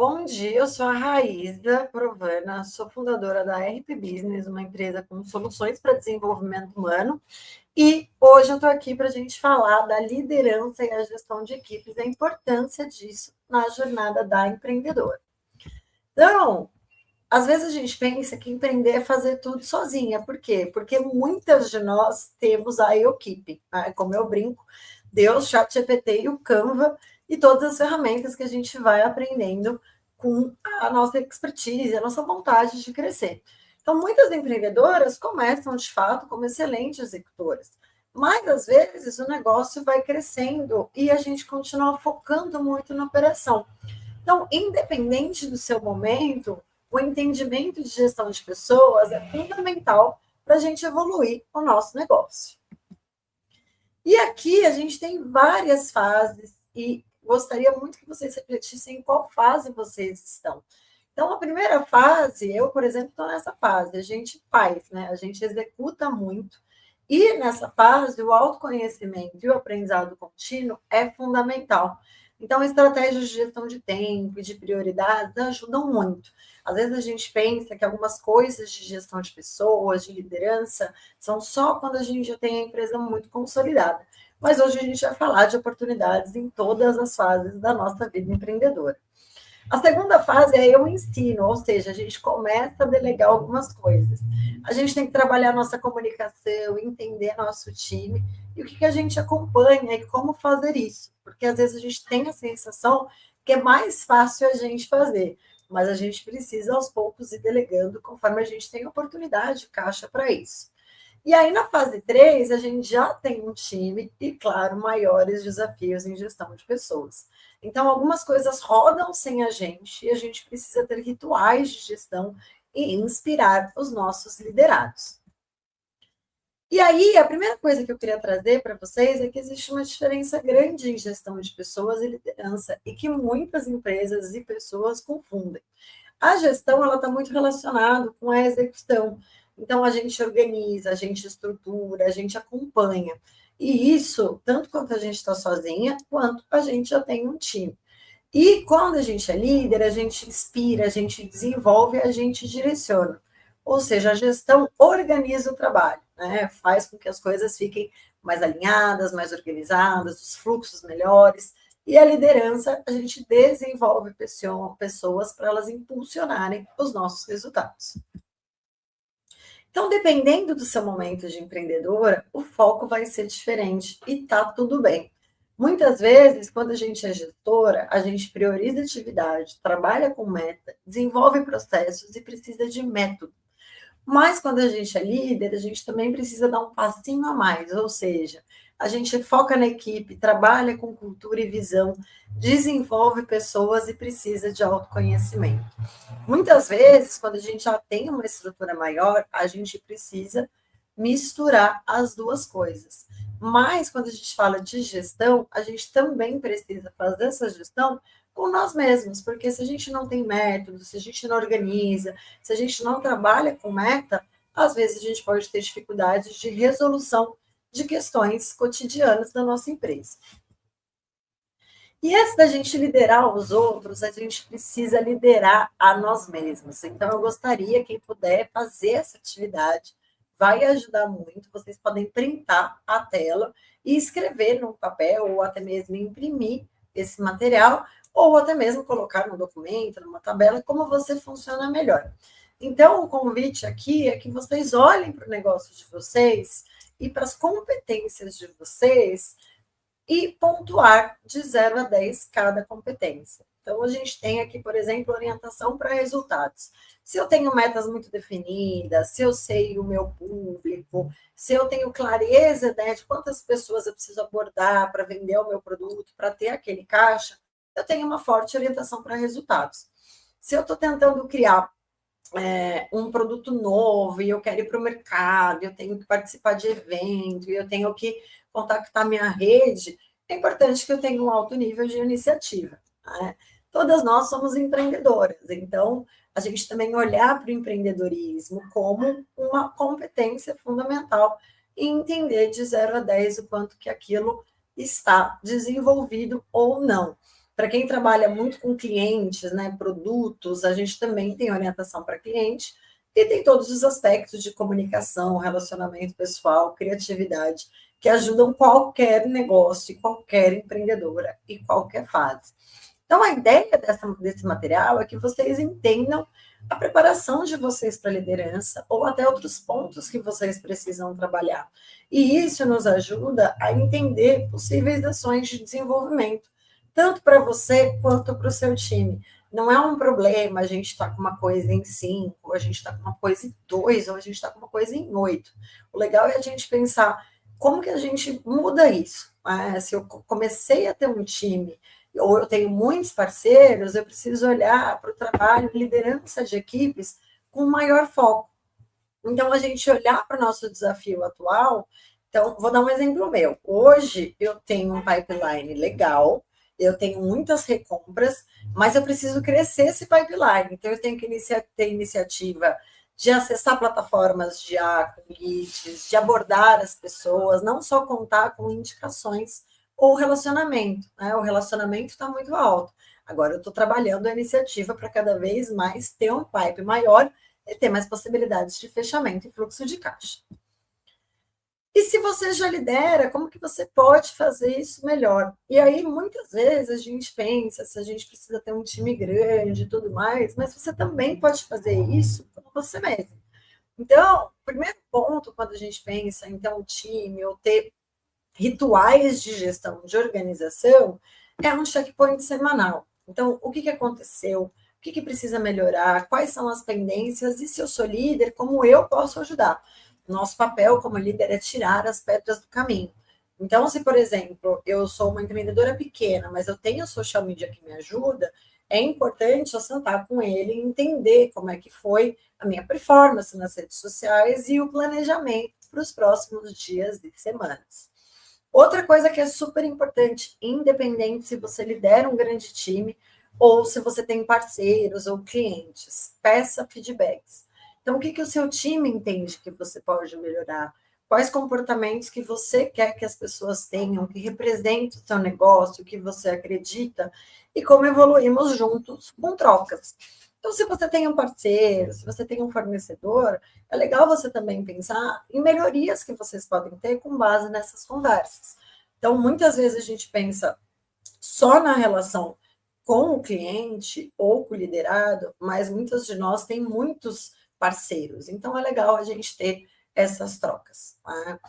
Bom dia, eu sou a Raíza Provana, sou fundadora da RP Business, uma empresa com soluções para desenvolvimento humano, e hoje eu estou aqui para a gente falar da liderança e a gestão de equipes, a importância disso na jornada da empreendedora. Então, às vezes a gente pensa que empreender é fazer tudo sozinha. Por quê? Porque muitas de nós temos a equipe, né? Como eu brinco, Deus, ChatGPT e o Canva e todas as ferramentas que a gente vai aprendendo com a nossa expertise, a nossa vontade de crescer. Então, muitas empreendedoras começam, de fato, como excelentes executoras, mas às vezes o negócio vai crescendo e a gente continua focando muito na operação. Então, independente do seu momento, o entendimento de gestão de pessoas é fundamental para a gente evoluir o nosso negócio. E aqui a gente tem várias fases e gostaria muito que vocês refletissem em qual fase vocês estão. Então, a primeira fase, eu, por exemplo, estou nessa fase, a gente faz, né? A gente executa muito, e nessa fase, o autoconhecimento e o aprendizado contínuo é fundamental. Então, estratégias de gestão de tempo e de prioridades ajudam muito. Às vezes a gente pensa que algumas coisas de gestão de pessoas, de liderança, são só quando a gente já tem a empresa muito consolidada. Mas hoje a gente vai falar de oportunidades em todas as fases da nossa vida empreendedora. A segunda fase é eu ensino, ou seja, a gente começa a delegar algumas coisas. A gente tem que trabalhar nossa comunicação, entender nosso time e o que a gente acompanha e como fazer isso. Porque às vezes a gente tem a sensação que é mais fácil a gente fazer, mas a gente precisa aos poucos ir delegando conforme a gente tem oportunidade, caixa para isso. E aí, na fase 3, a gente já tem um time e, claro, maiores desafios em gestão de pessoas. Então, algumas coisas rodam sem a gente e a gente precisa ter rituais de gestão e inspirar os nossos liderados. E aí, a primeira coisa que eu queria trazer para vocês é que existe uma diferença grande em gestão de pessoas e liderança e que muitas empresas e pessoas confundem. A gestão ela está muito relacionada com a execução. Então, a gente organiza, a gente estrutura, a gente acompanha. E isso, tanto quanto a gente está sozinha, quanto a gente já tem um time. E quando a gente é líder, a gente inspira, a gente desenvolve, a gente direciona. Ou seja, a gestão organiza o trabalho, né? Faz com que as coisas fiquem mais alinhadas, mais organizadas, os fluxos melhores. E a liderança, a gente desenvolve pessoas para elas impulsionarem os nossos resultados. Então, dependendo do seu momento de empreendedora, o foco vai ser diferente e tá tudo bem. Muitas vezes, quando a gente é gestora, a gente prioriza atividade, trabalha com meta, desenvolve processos e precisa de método. Mas quando a gente é líder, a gente também precisa dar um passinho a mais, ou seja, a gente foca na equipe, trabalha com cultura e visão, desenvolve pessoas e precisa de autoconhecimento. Muitas vezes, quando a gente já tem uma estrutura maior, a gente precisa misturar as duas coisas. Mas quando a gente fala de gestão, a gente também precisa fazer essa gestão com nós mesmos, porque se a gente não tem método, se a gente não organiza, se a gente não trabalha com meta, às vezes a gente pode ter dificuldades de resolução de questões cotidianas da nossa empresa. E antes da gente liderar os outros, a gente precisa liderar a nós mesmos. Então, eu gostaria, quem puder, fazer essa atividade, vai ajudar muito. Vocês podem printar a tela e escrever no papel, ou até mesmo imprimir esse material, ou até mesmo colocar no documento, numa tabela, como você funciona melhor. Então, o convite aqui é que vocês olhem para o negócio de vocês e para as competências de vocês e pontuar de 0 a 10 cada competência. Então, a gente tem aqui, por exemplo, orientação para resultados. Se eu tenho metas muito definidas, se eu sei o meu público, se eu tenho clareza, né, de quantas pessoas eu preciso abordar para vender o meu produto, para ter aquele caixa, eu tenho uma forte orientação para resultados. Se eu estou tentando criar um produto novo e eu quero ir para o mercado, eu tenho que participar de evento, e eu tenho que contactar minha rede, é importante que eu tenha um alto nível de iniciativa. Né? Todas nós somos empreendedoras, então a gente também olhar para o empreendedorismo como uma competência fundamental e entender de 0 a 10 o quanto que aquilo está desenvolvido ou não. Para quem trabalha muito com clientes, né, produtos, a gente também tem orientação para cliente e tem todos os aspectos de comunicação, relacionamento pessoal, criatividade, que ajudam qualquer negócio, qualquer empreendedora e qualquer fase. Então, a ideia desse material é que vocês entendam a preparação de vocês para a liderança ou até outros pontos que vocês precisam trabalhar. E isso nos ajuda a entender possíveis ações de desenvolvimento, tanto para você quanto para o seu time. Não é um problema a gente estar com uma coisa em 5, ou a gente está com uma coisa em 2, ou a gente está com uma coisa em 8. O legal é a gente pensar como que a gente muda isso. Se eu comecei a ter um time ou eu tenho muitos parceiros, eu preciso olhar para o trabalho e liderança de equipes com maior foco. Então, a gente olhar para o nosso desafio atual, então, vou dar um exemplo meu. Hoje, eu tenho um pipeline legal, eu tenho muitas recompras, mas eu preciso crescer esse pipeline. Então, eu tenho que ter iniciativa de acessar plataformas de leads, de abordar as pessoas, não só contar com indicações ou relacionamento, né? O relacionamento está muito alto. Agora eu estou trabalhando a iniciativa para cada vez mais ter um pipe maior e ter mais possibilidades de fechamento e fluxo de caixa. E se você já lidera, como que você pode fazer isso melhor? E aí, muitas vezes, a gente pensa se a gente precisa ter um time grande e tudo mais, mas você também pode fazer isso com você mesmo. Então, o primeiro ponto, quando a gente pensa em ter um time ou ter rituais de gestão de organização, é um checkpoint semanal. Então, o que aconteceu? O que precisa melhorar? Quais são as pendências? E se eu sou líder, como eu posso ajudar? Nosso papel como líder é tirar as pedras do caminho. Então, se, por exemplo, eu sou uma empreendedora pequena, mas eu tenho social media que me ajuda, é importante eu sentar com ele e entender como é que foi a minha performance nas redes sociais e o planejamento para os próximos dias e semanas. Outra coisa que é super importante, independente se você lidera um grande time ou se você tem parceiros ou clientes, peça feedbacks. Então, o que o seu time entende que você pode melhorar? Quais comportamentos que você quer que as pessoas tenham, que representam o seu negócio, o que você acredita, e como evoluímos juntos com trocas. Então, se você tem um parceiro, se você tem um fornecedor, é legal você também pensar em melhorias que vocês podem ter com base nessas conversas. Então, muitas vezes a gente pensa só na relação com o cliente ou com o liderado, mas muitas de nós têm muitos parceiros. Então, é legal a gente ter essas trocas. Tá?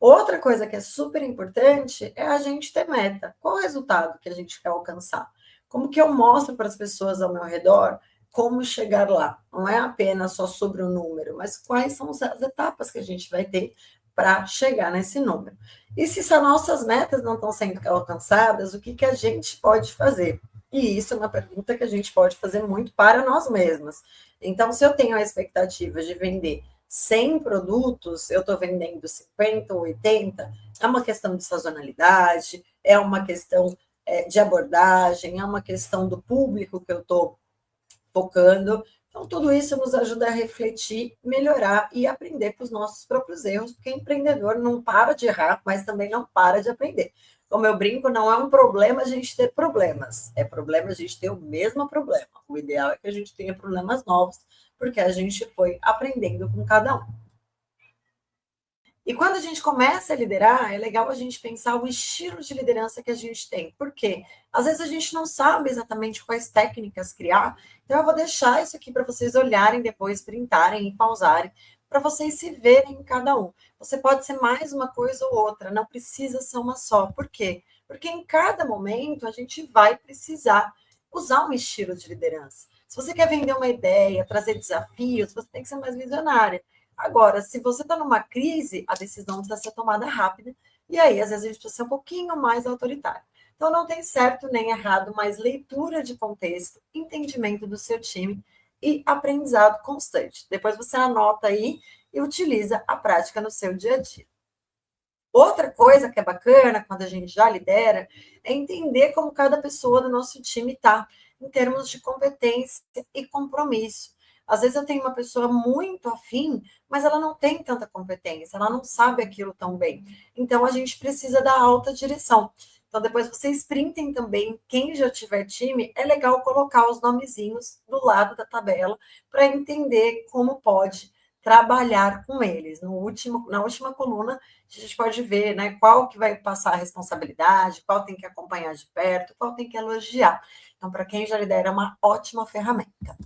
Outra coisa que é super importante é a gente ter meta. Qual o resultado que a gente quer alcançar? Como que eu mostro para as pessoas ao meu redor como chegar lá? Não é apenas só sobre o número, mas quais são as etapas que a gente vai ter para chegar nesse número. E se as nossas metas não estão sendo alcançadas, o que a gente pode fazer? E isso é uma pergunta que a gente pode fazer muito para nós mesmas. Então, se eu tenho a expectativa de vender 100 produtos, eu estou vendendo 50 ou 80, é uma questão de sazonalidade, é uma questão de abordagem, é uma questão do público que eu estou focando. Então, tudo isso nos ajuda a refletir, melhorar e aprender com os nossos próprios erros, porque empreendedor não para de errar, mas também não para de aprender. Como eu brinco, não é um problema a gente ter problemas, é problema a gente ter o mesmo problema. O ideal é que a gente tenha problemas novos, porque a gente foi aprendendo com cada um. E quando a gente começa a liderar, é legal a gente pensar o estilo de liderança que a gente tem. Por quê? Às vezes a gente não sabe exatamente quais técnicas criar, então eu vou deixar isso aqui para vocês olharem depois, printarem e pausarem, para vocês se verem em cada um. Você pode ser mais uma coisa ou outra, não precisa ser uma só. Por quê? Porque em cada momento a gente vai precisar usar um estilo de liderança. Se você quer vender uma ideia, trazer desafios, você tem que ser mais visionária. Agora, se você está numa crise, a decisão precisa ser tomada rápida, e aí, às vezes, a gente precisa ser um pouquinho mais autoritário. Então, não tem certo nem errado, mas leitura de contexto, entendimento do seu time e aprendizado constante. Depois você anota aí e utiliza a prática no seu dia a dia. Outra coisa que é bacana quando a gente já lidera é entender como cada pessoa do nosso time está em termos de competência e compromisso. Às vezes eu tenho uma pessoa muito afim, mas ela não tem tanta competência, ela não sabe aquilo tão bem. Então a gente precisa da alta direção. Então, depois vocês printem também, quem já tiver time, é legal colocar os nomezinhos do lado da tabela para entender como pode trabalhar com eles. Na última coluna, a gente pode ver, né, qual que vai passar a responsabilidade, qual tem que acompanhar de perto, qual tem que elogiar. Então, para quem já lidera, é uma ótima ferramenta.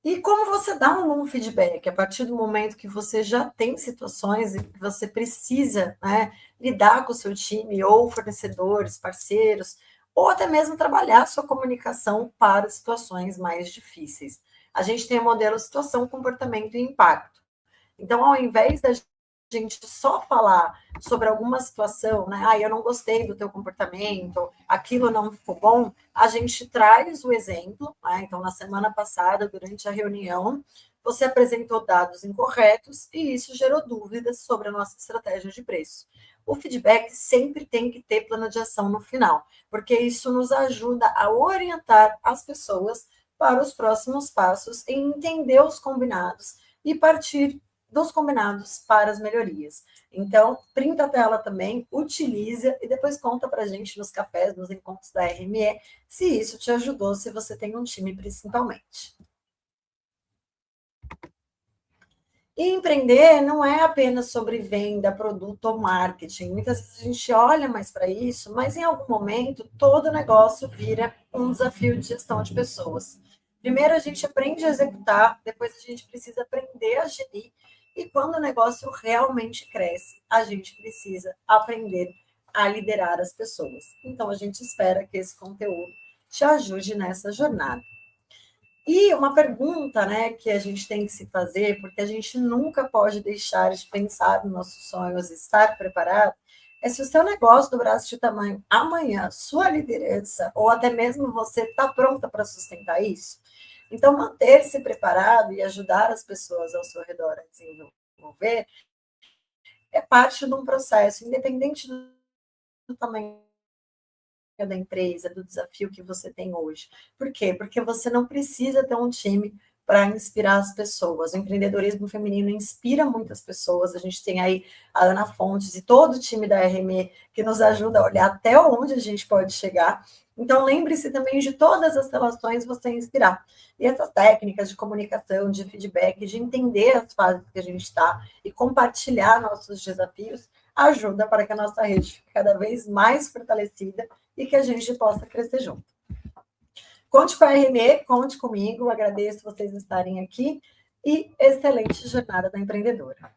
E como você dá um bom feedback a partir do momento que você já tem situações e que você precisa, né, lidar com o seu time, ou fornecedores, parceiros, ou até mesmo trabalhar a sua comunicação para situações mais difíceis. A gente tem o modelo situação, comportamento e impacto. Então, ao invés da gente só falar sobre alguma situação, né? Ah, eu não gostei do teu comportamento, aquilo não ficou bom, a gente traz o exemplo, né? Então, na semana passada, durante a reunião, você apresentou dados incorretos e isso gerou dúvidas sobre a nossa estratégia de preço. O feedback sempre tem que ter plano de ação no final, porque isso nos ajuda a orientar as pessoas para os próximos passos e entender os combinados e partir dos combinados para as melhorias. Então, printa a tela também, utiliza e depois conta para a gente nos cafés, nos encontros da RME, se isso te ajudou, se você tem um time principalmente. E empreender não é apenas sobre venda, produto ou marketing. Muitas vezes a gente olha mais para isso, mas em algum momento todo negócio vira um desafio de gestão de pessoas. Primeiro a gente aprende a executar, depois a gente precisa aprender a gerir, e quando o negócio realmente cresce, a gente precisa aprender a liderar as pessoas. Então a gente espera que esse conteúdo te ajude nessa jornada. E uma pergunta, né, que a gente tem que se fazer, porque a gente nunca pode deixar de pensar nos nossos sonhos e estar preparado, é se o seu negócio dobrar de tamanho amanhã, sua liderança, ou até mesmo você está pronta para sustentar isso. Então, manter-se preparado e ajudar as pessoas ao seu redor a desenvolver é parte de um processo, independente do tamanho da empresa, do desafio que você tem hoje. Por quê? Porque você não precisa ter um time para inspirar as pessoas. O empreendedorismo feminino inspira muitas pessoas. A gente tem aí a Ana Fontes e todo o time da RME que nos ajuda a olhar até onde a gente pode chegar. Então, lembre-se também de todas as relações você inspirar. E essas técnicas de comunicação, de feedback, de entender as fases que a gente está e compartilhar nossos desafios, ajuda para que a nossa rede fique cada vez mais fortalecida e que a gente possa crescer junto. Conte com a RME, conte comigo, agradeço vocês estarem aqui e excelente jornada da empreendedora.